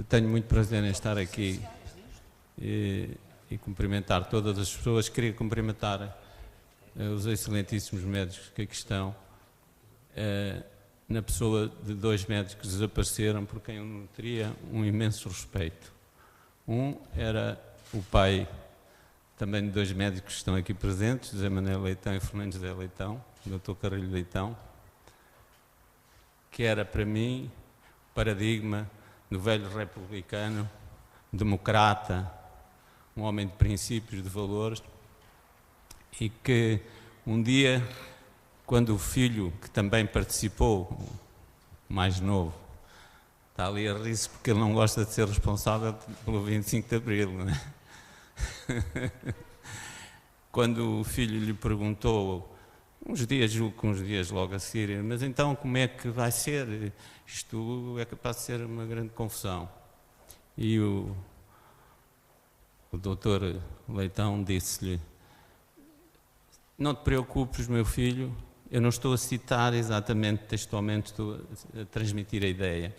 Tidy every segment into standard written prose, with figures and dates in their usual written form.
tenho muito prazer em estar aqui e cumprimentar todas as pessoas. Queria cumprimentar os excelentíssimos médicos que aqui estão, na pessoa de dois médicos que desapareceram, por quem eu nutria um imenso respeito. Um era o pai também de dois médicos que estão aqui presentes, José Manuel Leitão e Fernando José Leitão, o Dr. Carrilho Leitão, que era para mim o paradigma do velho republicano, democrata, um homem de princípios, de valores, e que um dia, quando o filho, que também participou, mais novo, está ali a rir-se porque ele não gosta de ser responsável pelo 25 de Abril, não é? Quando o filho lhe perguntou, uns dias logo a seguir, mas então como é que vai ser? Isto é capaz de ser uma grande confusão. E o doutor Leitão disse-lhe: não te preocupes, meu filho, eu não estou a citar exatamente textualmente, estou a transmitir a ideia,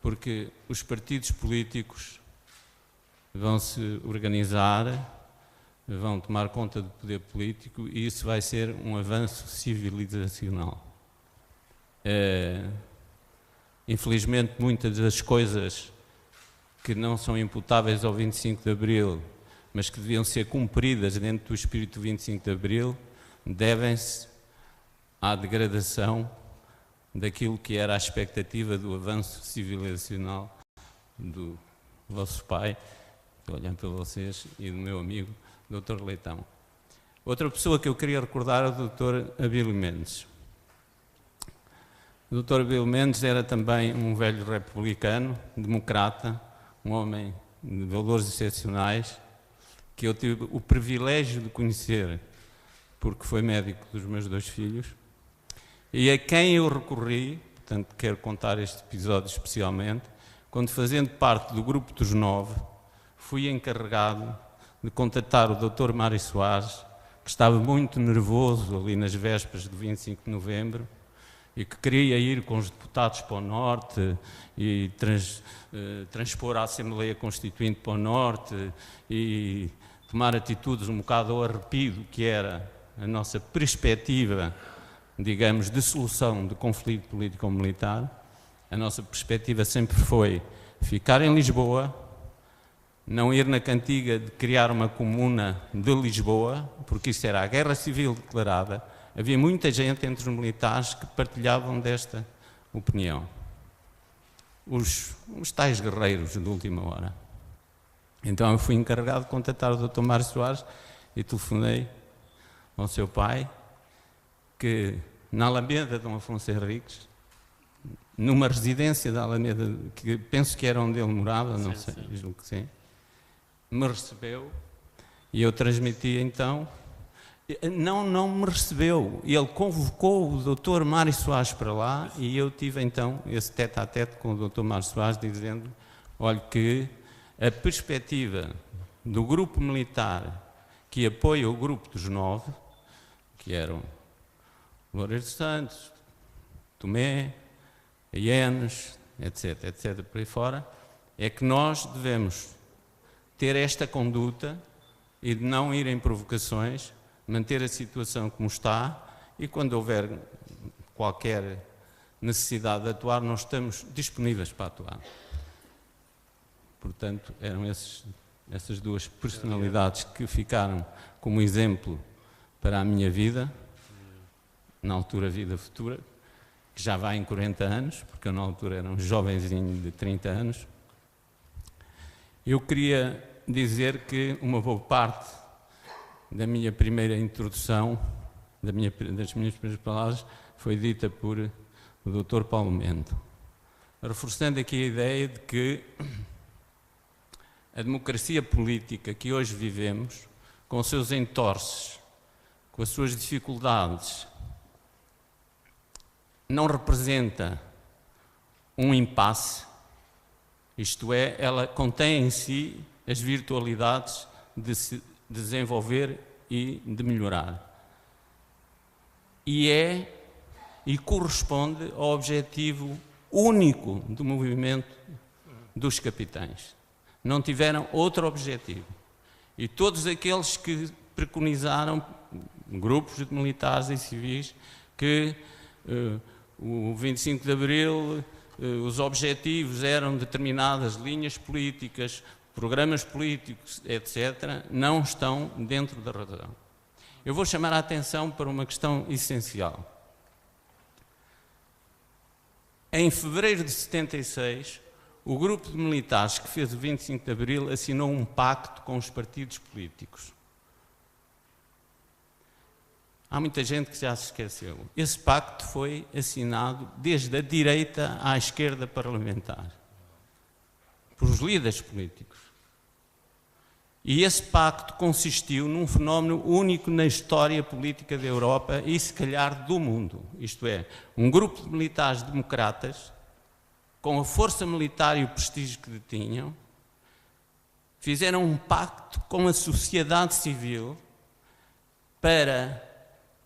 porque os partidos políticos vão se organizar, vão tomar conta do poder político e isso vai ser um avanço civilizacional. Infelizmente, muitas das coisas que não são imputáveis ao 25 de Abril, mas que deviam ser cumpridas dentro do espírito do 25 de Abril, devem-se à degradação daquilo que era a expectativa do avanço civilizacional do vosso pai, estou olhando para vocês, e do meu amigo, Dr. Leitão. Outra pessoa que eu queria recordar é o Dr. Abílio Mendes. O Dr. Abílio Mendes era também um velho republicano, democrata, um homem de valores excepcionais, que eu tive o privilégio de conhecer, porque foi médico dos meus dois filhos, e a quem eu recorri, portanto quero contar este episódio especialmente, quando fazendo parte do grupo dos 9, fui encarregado de contatar o Dr. Mário Soares, que estava muito nervoso ali nas vésperas do 25 de novembro, e que queria ir com os deputados para o Norte e transpor a Assembleia Constituinte para o Norte e tomar atitudes um bocado ao arrepido, que era a nossa perspectiva, digamos, de solução de conflito político-militar. A nossa perspectiva sempre foi ficar em Lisboa, não ir na cantiga de criar uma comuna de Lisboa, porque isso era a guerra civil declarada. Havia muita gente entre os militares que partilhavam desta opinião. Os tais guerreiros de última hora. Então eu fui encarregado de contatar o Dr. Mário Soares e telefonei ao seu pai, que na Alameda de Dom Afonso Henriques, numa residência da Alameda, que penso que era onde ele morava, não sei, julgo que sim, me recebeu e eu transmiti então. Não me recebeu, ele convocou o Dr. Mário Soares para lá e eu tive então esse tete-a-tete com o Dr. Mário Soares, dizendo: olha, que a perspectiva do grupo militar que apoia o grupo dos 9, que eram Loureiro de Santos, Tomé, Ienes, etc, por aí fora, é que nós devemos ter esta conduta e de não ir em provocações, manter a situação como está, e quando houver qualquer necessidade de atuar, nós estamos disponíveis para atuar. Portanto, eram essas duas personalidades que ficaram como exemplo para a minha vida, na altura vida futura, que já vai em 40 anos, porque eu na altura era um jovenzinho de 30 anos. Eu queria dizer que uma boa parte da minha primeira introdução, das minhas primeiras palavras, foi dita por o Dr. Paulo Mendo, reforçando aqui a ideia de que a democracia política que hoje vivemos, com os seus entorces, com as suas dificuldades, não representa um impasse, isto é, ela contém em si as virtualidades de se desenvolver e de melhorar. E corresponde ao objetivo único do movimento dos capitães. Não tiveram outro objetivo. E todos aqueles que preconizaram, grupos de militares e civis, que o 25 de Abril, os objetivos eram determinadas linhas políticas, programas políticos, etc., não estão dentro da razão. Eu vou chamar a atenção para uma questão essencial. Em fevereiro de 76, o grupo de militares que fez o 25 de Abril assinou um pacto com os partidos políticos. Há muita gente que já se esqueceu. Esse pacto foi assinado desde a direita à esquerda parlamentar, por os líderes políticos. E esse pacto consistiu num fenómeno único na história política da Europa e, se calhar, do mundo. Isto é, um grupo de militares democratas, com a força militar e o prestígio que detinham, fizeram um pacto com a sociedade civil para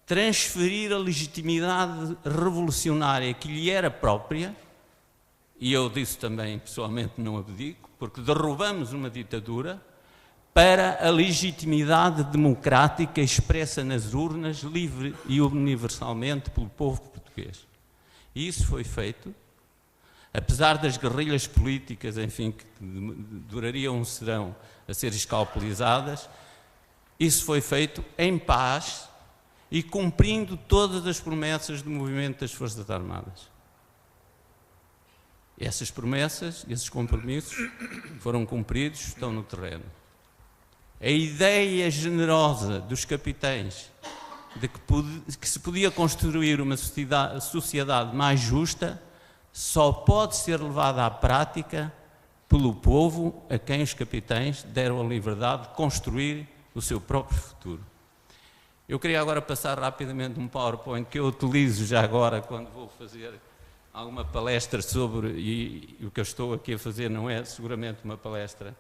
transferir a legitimidade revolucionária que lhe era própria, e eu disso também pessoalmente não abdico, porque derrubamos uma ditadura, para a legitimidade democrática expressa nas urnas, livre e universalmente pelo povo português. E isso foi feito, apesar das guerrilhas políticas, enfim, que durariam um serão a ser escalpelizadas, isso foi feito em paz e cumprindo todas as promessas do movimento das Forças Armadas. Essas promessas, esses compromissos foram cumpridos, estão no terreno. A ideia generosa dos capitães de que se podia construir uma sociedade mais justa só pode ser levada à prática pelo povo a quem os capitães deram a liberdade de construir o seu próprio futuro. Eu queria agora passar rapidamente um PowerPoint que eu utilizo já agora quando vou fazer alguma palestra sobre, e o que eu estou aqui a fazer não é seguramente uma palestra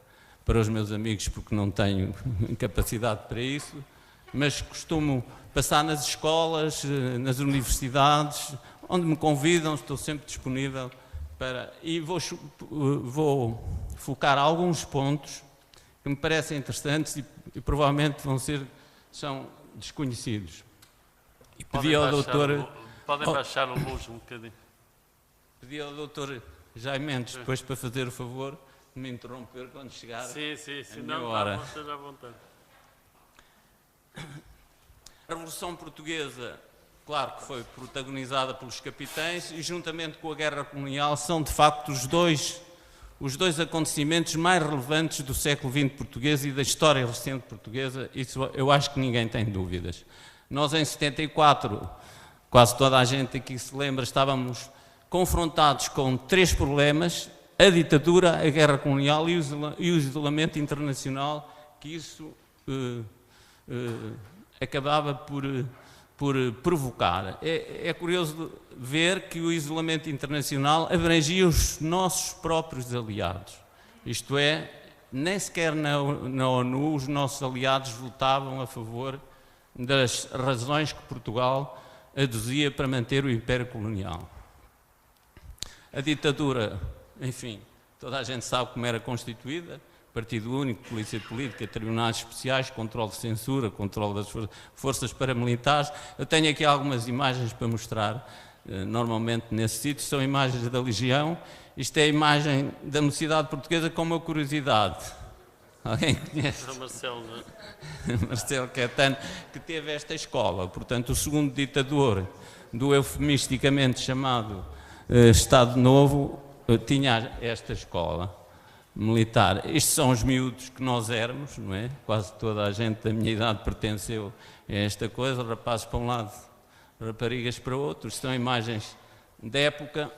para os meus amigos, porque não tenho capacidade para isso, mas costumo passar nas escolas, nas universidades, onde me convidam, estou sempre disponível para... E vou focar alguns pontos que me parecem interessantes e provavelmente são desconhecidos. E pedi ao doutor... Podem baixar a luz um bocadinho. Pedi ao doutor Jaime Mendes, depois, para fazer o favor de me interromper quando chegar a minha hora. Não, esteja à vontade. A Revolução Portuguesa, claro que foi protagonizada pelos capitães e, juntamente com a Guerra Colonial, são de facto os dois acontecimentos mais relevantes do século XX português e da história recente portuguesa. Isso eu acho que ninguém tem dúvidas. Nós, em 74, quase toda a gente aqui se lembra, estávamos confrontados com 3 problemas: a ditadura, a guerra colonial e o isolamento internacional, que isso acabava por provocar. É curioso ver que o isolamento internacional abrangia os nossos próprios aliados. Isto é, nem sequer na ONU os nossos aliados votavam a favor das razões que Portugal aduzia para manter o Império Colonial. A ditadura, enfim, toda a gente sabe como era constituída: partido único, polícia política, tribunais especiais, controle de censura, controle das forças paramilitares. Eu tenho aqui algumas imagens para mostrar, normalmente nesse sítio, são imagens da Legião. Isto é a imagem da mocidade portuguesa com uma curiosidade. Alguém conhece? É Marcelo, não é? Marcelo Caetano, que teve esta escola. Portanto, o segundo ditador do eufemisticamente chamado Estado Novo tinha esta escola militar. Estes são os miúdos que nós éramos, não é? Quase toda a gente da minha idade pertenceu a esta coisa, rapazes para um lado, raparigas para outro. São imagens da época.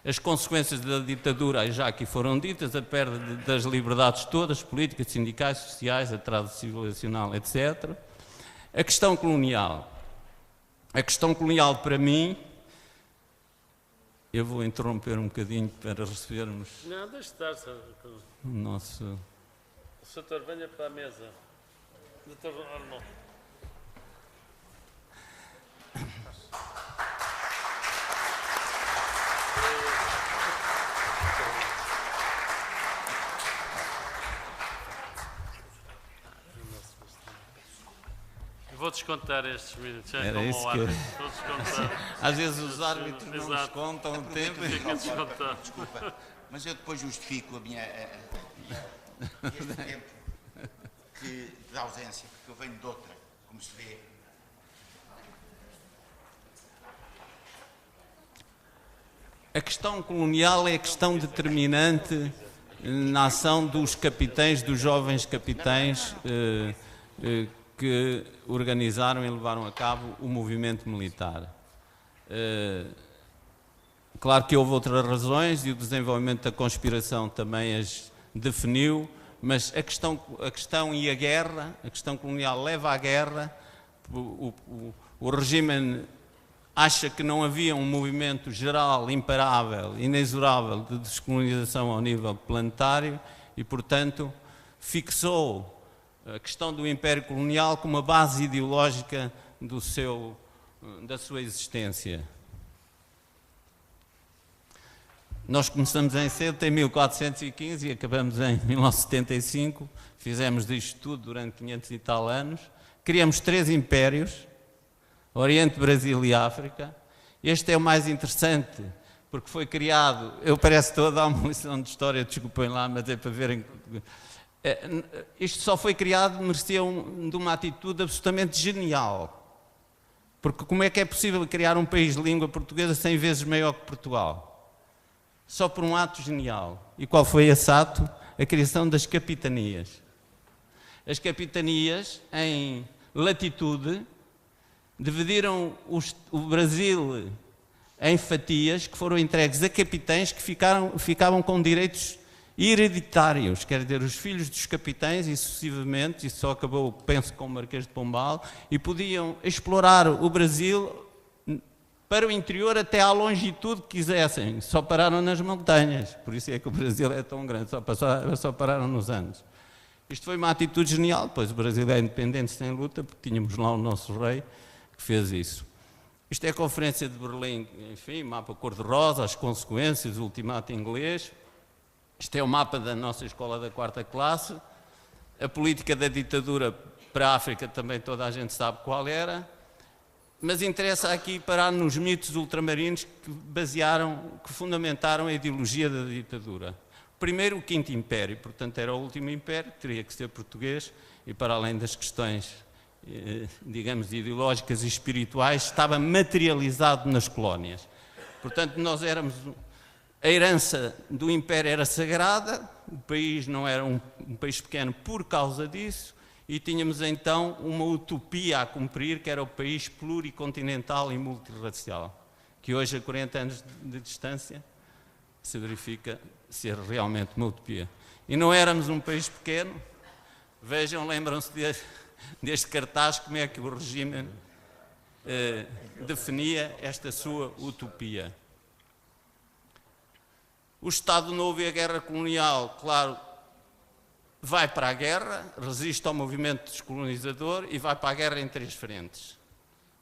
As consequências da ditadura já aqui foram ditas: a perda das liberdades todas, políticas, sindicais, sociais, atraso civilizacional, etc. A questão colonial. A questão colonial, para mim, eu vou interromper um bocadinho para recebermos... Não, deixe estar, senhor. O nosso... O doutor, venha para a mesa. Doutor Armão. vou descontar estes minutos. Era Como isso ao que eu- árbitro. Vou descontar. Às vezes os árbitros não Exato. descontam o tempo. Fica descontado. Desculpa, mas eu depois justifico a minha este tempo de ausência, porque eu venho de outra, como se vê. A questão colonial é a questão determinante na ação dos capitães, dos jovens capitães que organizaram e levaram a cabo o movimento militar. Claro que houve outras razões e o desenvolvimento da conspiração também as definiu, mas a questão e a guerra, a questão colonial leva à guerra, o regime acha que não havia um movimento geral, imparável, inexorável de descolonização ao nível planetário e, portanto, fixou a questão do Império Colonial como a base ideológica da sua existência. Nós começamos em cedo, em 1415 e acabamos em 1975, fizemos disto tudo durante 500 e tal anos, criamos 3 impérios, Oriente, Brasil e África. Este é o mais interessante, porque foi criado, eu parece que estou a dar uma lição de história, desculpem lá, mas é para verem. Isto só foi criado, merecia de uma atitude absolutamente genial. Porque como é que é possível criar um país de língua portuguesa 100 vezes maior que Portugal? Só por um ato genial. E qual foi esse ato? A criação das capitanias. As capitanias, em latitude, dividiram o Brasil em fatias que foram entregues a capitães que ficavam com direitos hereditários, quer dizer, os filhos dos capitães, e sucessivamente, isso só acabou, penso, com o Marquês de Pombal, e podiam explorar o Brasil para o interior até à longitude que quisessem, só pararam nas montanhas, por isso é que o Brasil é tão grande, só pararam nos Andes. Isto foi uma atitude genial, pois o Brasil é independente sem luta, porque tínhamos lá o nosso rei que fez isso. Isto é a Conferência de Berlim, enfim, mapa cor-de-rosa, as consequências, o ultimato inglês. Isto é o mapa da nossa escola da 4ª classe. A política da ditadura para a África também toda a gente sabe qual era. Mas interessa aqui parar nos mitos ultramarinos que fundamentaram a ideologia da ditadura. Primeiro, o 5º Império, portanto era o último império, teria que ser português, e para além das questões, digamos, ideológicas e espirituais, estava materializado nas colónias. Portanto, nós éramos... A herança do Império era sagrada, o país não era um país pequeno por causa disso, e tínhamos então uma utopia a cumprir, que era o país pluricontinental e multirracial, que hoje, a 40 anos de distância, se verifica ser realmente uma utopia. E não éramos um país pequeno. Vejam, lembram-se deste cartaz, como é que o regime definia esta sua utopia. O Estado Novo e a guerra colonial, claro, vai para a guerra, resiste ao movimento descolonizador e vai para a guerra em 3 frentes.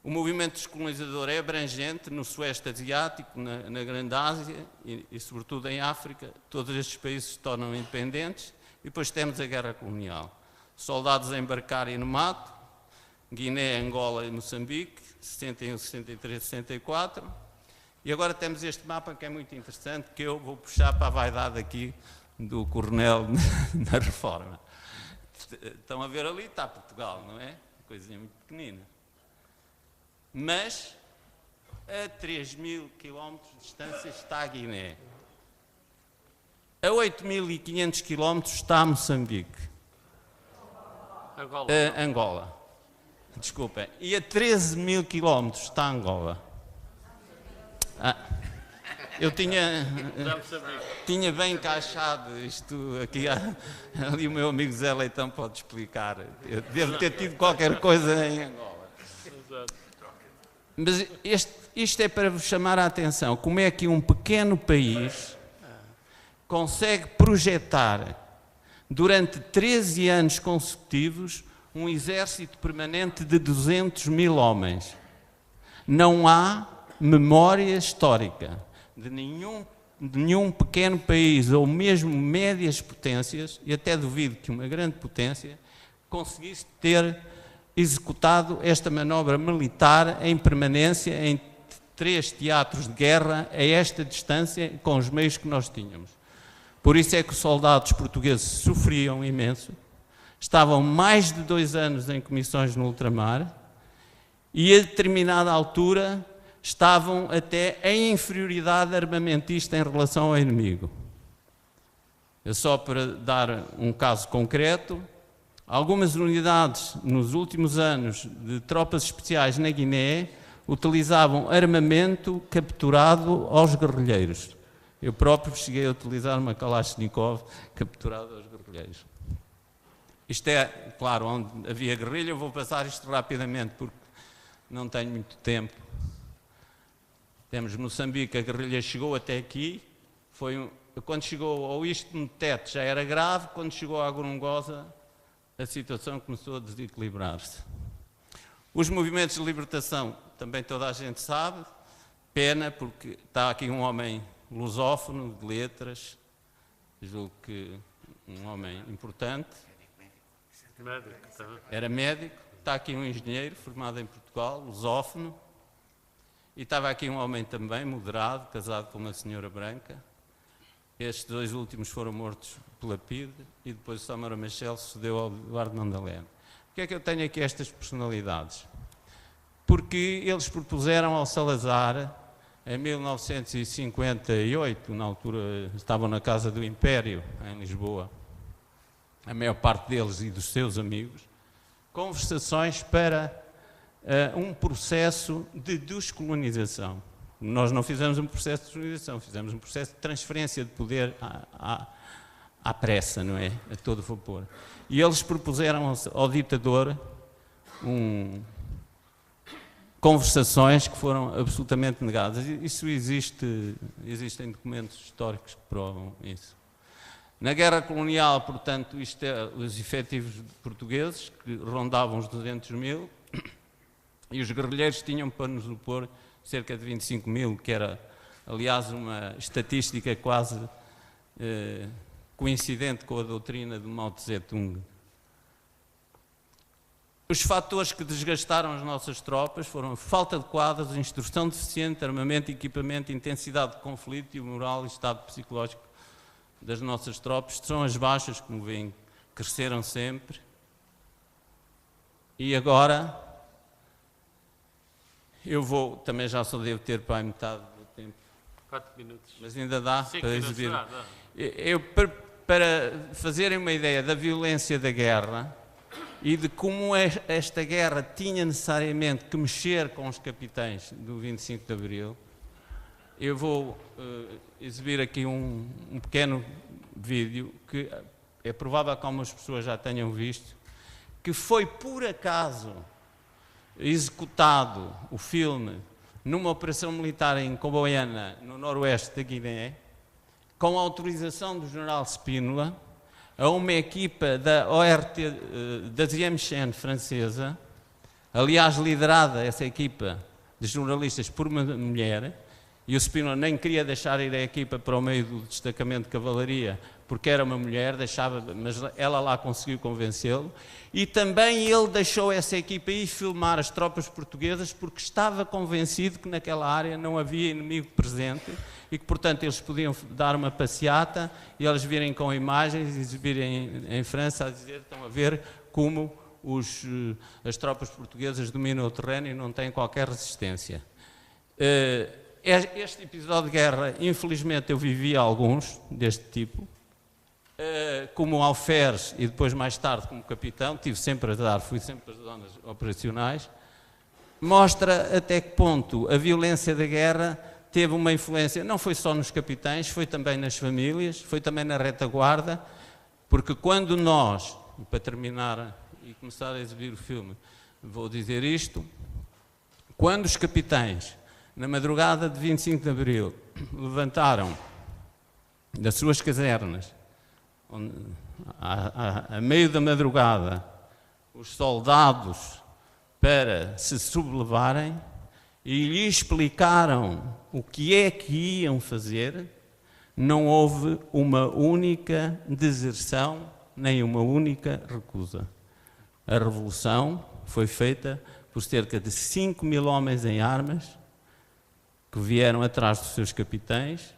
O movimento descolonizador é abrangente no Sueste Asiático, na Grande Ásia e sobretudo em África. Todos estes países se tornam independentes e depois temos a guerra colonial. Soldados a embarcarem no mato, Guiné, Angola e Moçambique, 61, 63, 64. E agora temos este mapa que é muito interessante, que eu vou puxar para a vaidade aqui do coronel na Reforma. Estão a ver ali, está Portugal, não é? Coisinha muito pequenina. Mas a 3.000 quilómetros de distância está a Guiné. A 8.500 quilómetros está Moçambique. Angola. Desculpem. E a 13.000 quilómetros está Angola. Eu tinha bem encaixado isto aqui. Ali o meu amigo Zé Leitão pode explicar. Eu devo ter tido qualquer coisa em Angola. Mas isto é para vos chamar a atenção. Como é que um pequeno país consegue projetar durante 13 anos consecutivos um exército permanente de 200.000 homens? Não há memória histórica de nenhum pequeno país, ou mesmo médias potências, e até duvido que uma grande potência conseguisse ter executado esta manobra militar em permanência em 3 teatros de guerra a esta distância com os meios que nós tínhamos. Por isso é que os soldados portugueses sofriam imenso, estavam mais de 2 anos em comissões no ultramar e a determinada altura estavam até em inferioridade armamentista em relação ao inimigo. Só para dar um caso concreto, algumas unidades nos últimos anos de tropas especiais na Guiné utilizavam armamento capturado aos guerrilheiros. Eu próprio cheguei a utilizar uma Kalashnikov capturada aos guerrilheiros. Isto é, claro, onde havia guerrilha. Eu vou passar isto rapidamente porque não tenho muito tempo. Temos Moçambique, a guerrilha chegou até aqui, quando chegou ao Istmo de Tete já era grave, quando chegou à Gorongosa a situação começou a desequilibrar-se. Os movimentos de libertação, também toda a gente sabe, pena porque está aqui um homem lusófono, de letras, julgo que um homem importante, era médico, está aqui um engenheiro formado em Portugal, lusófono, e estava aqui um homem também moderado, casado com uma senhora branca. Estes 2 últimos foram mortos pela PIDE e depois o Samora Machel sucedeu ao Eduardo Mondlane. Porquê é que eu tenho aqui estas personalidades? Porque eles propuseram ao Salazar, em 1958, na altura estavam na Casa do Império, em Lisboa, a maior parte deles e dos seus amigos, conversações para um processo de descolonização. Nós não fizemos um processo de descolonização, fizemos um processo de transferência de poder à pressa, não é? A todo vapor. E eles propuseram ao ditador conversações que foram absolutamente negadas. Isso existem documentos históricos que provam isso. Na guerra colonial, portanto, os efetivos portugueses, que rondavam os 200 mil, e os guerrilheiros tinham para nos opor cerca de 25 mil, que era, aliás, uma estatística quase coincidente com a doutrina de Mao Tse-tung. Os fatores que desgastaram as nossas tropas foram falta de quadros, instrução deficiente, armamento, equipamento, intensidade de conflito e o moral e estado psicológico das nossas tropas. São as baixas, como veem, cresceram sempre. E agora, eu vou, também já só devo ter para a metade do tempo. 4 minutos. Mas ainda dá 5 para minutos exibir. dá. Para fazerem uma ideia da violência da guerra e de como esta guerra tinha necessariamente que mexer com os capitães do 25 de Abril, eu vou exibir aqui um pequeno vídeo que é provável que algumas pessoas já tenham visto, que foi por acaso executado o filme numa operação militar em Coboiana, no noroeste da Guiné, com a autorização do general Spínola, a uma equipa da ORT, da Ziemchen francesa, aliás liderada essa equipa de jornalistas por uma mulher, e o Spínola nem queria deixar ir a equipa para o meio do destacamento de cavalaria, porque era uma mulher, mas ela lá conseguiu convencê-lo, e também ele deixou essa equipa ir filmar as tropas portuguesas porque estava convencido que naquela área não havia inimigo presente e que, portanto, eles podiam dar uma passeata e eles virem com imagens e exibirem em França a dizer, estão a ver como as tropas portuguesas dominam o terreno e não têm qualquer resistência. Este episódio de guerra, infelizmente, eu vivi alguns deste tipo, como alferes e depois mais tarde como capitão, fui sempre as zonas operacionais, mostra até que ponto a violência da guerra teve uma influência, não foi só nos capitães, foi também nas famílias, foi também na retaguarda, porque quando nós, para terminar e começar a exibir o filme, vou dizer isto, quando os capitães, na madrugada de 25 de Abril, levantaram das suas casernas, a meio da madrugada, os soldados para se sublevarem e lhe explicaram o que é que iam fazer, não houve uma única deserção, nem uma única recusa. A revolução foi feita por cerca de 5 mil homens em armas que vieram atrás dos seus capitães,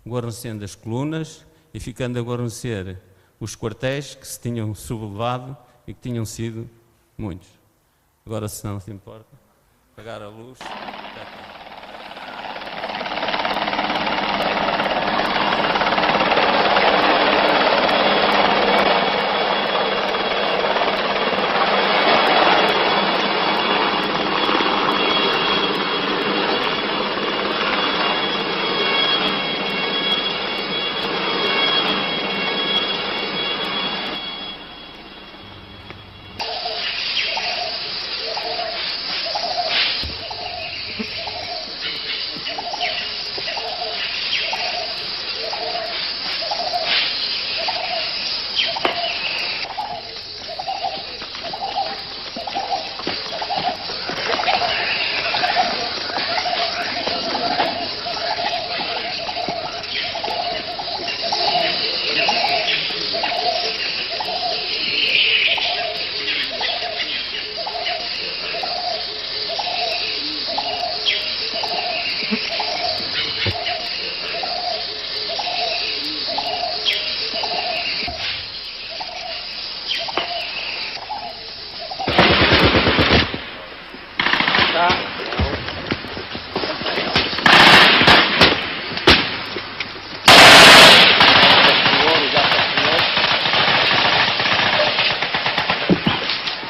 guarnecendo as colunas e ficando a guarnecer os quartéis que se tinham sublevado e que tinham sido muitos. Agora, se não se importa, apagar a luz.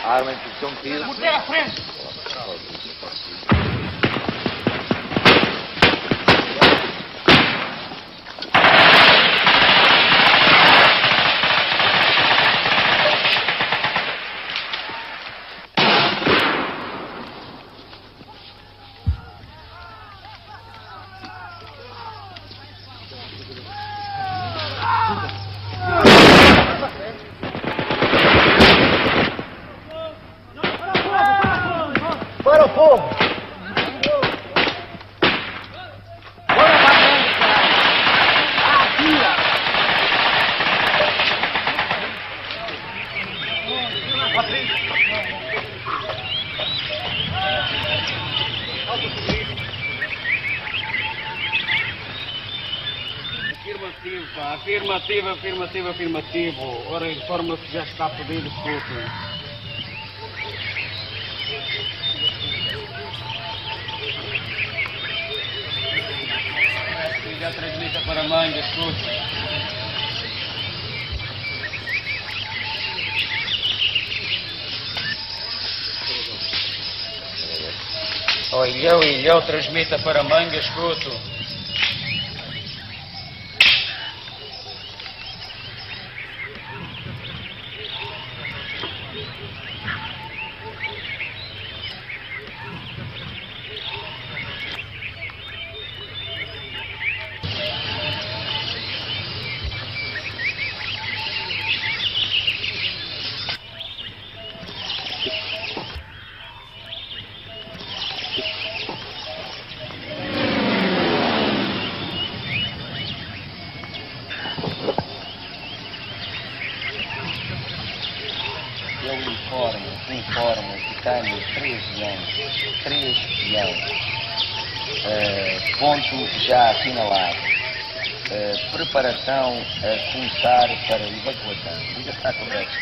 Arma em posição de tiro. Morteiro à frente! Para o fogo! Bora pra dentro, caralho! Atira! Afirmativo, pá. Afirmativo, afirmativo, afirmativo. Ora, informa-se que já está a pedir escuta. Já transmita para a mãe, escuta. Oh, Ilhão, transmita para a manga, escuto. Eu informo que tenho 3 peões. Ponto já assinalado. Preparação a começar para a evacuação. Ainda está correto.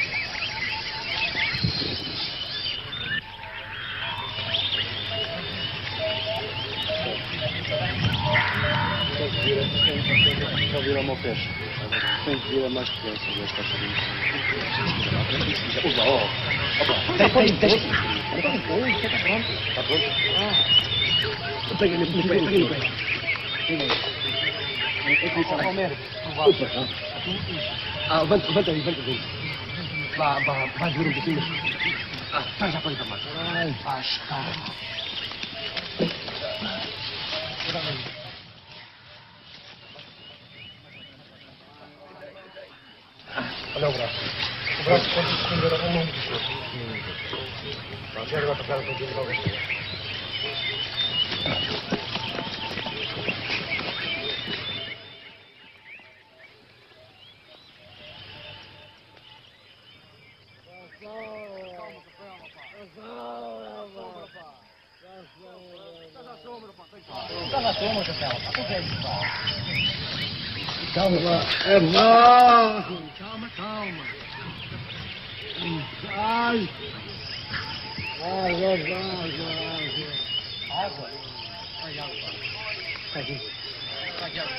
Só virar uma peça. Tem que virar mais peça. Levanta aí. Vai vir um pouquinho. Já pode tomar. Olha o braço. O braço pode esconder ao longo do corpo. Já vai passar a fazer logo assim. Calma. Está na sombra, Capela. Está com velho, pá. Calma lá. É mal. Calma, calma. Ai. Água. Água? Ai, água. Está aqui. Está aqui, água.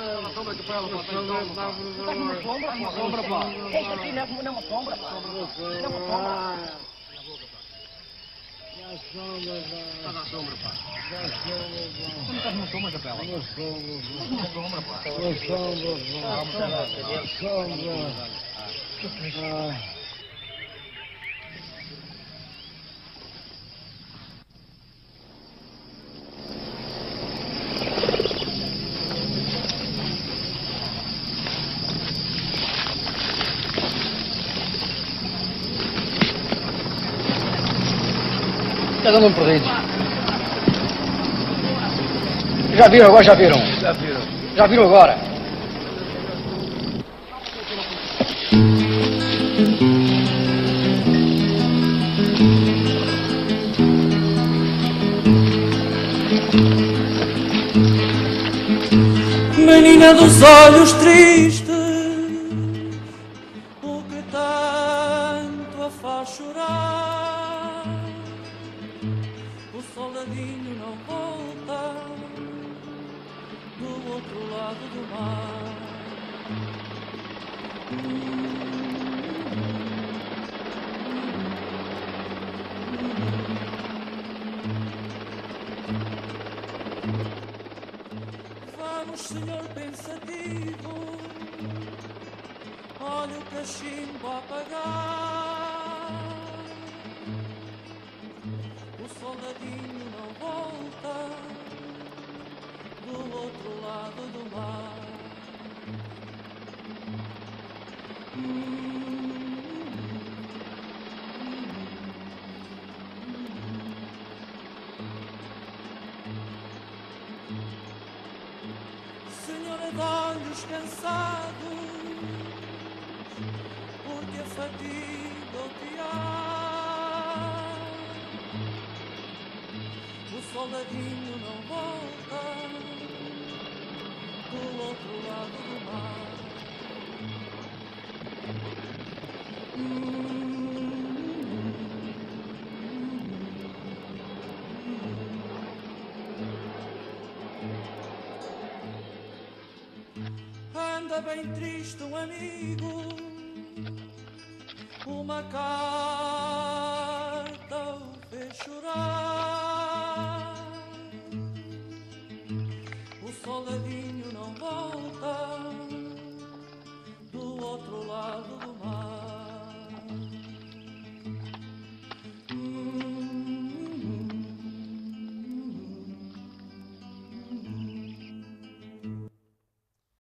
Está na sombra, Capela. Está na sombra, pá. Deixa aqui, não é uma sombra, pá. Não é uma sombra. Está na sombra, pá. Tu não estás numa sombra, Capela? Numa sombra, pá. Já andam perdidos. Já viram agora? Já viram? Já viram agora? Menina dos olhos tristes, o que tanto a faz chorar? O soldadinho não volta do outro lado do mar. Vamos, senhor pensativo, olha o cachimbo a apagar. O soldadinho não volta do outro lado do mar. Senhora de olhos cansados, porque a fadiga o tiar. O soldadinho não volta do outro lado do mar. Anda bem triste um amigo, uma casa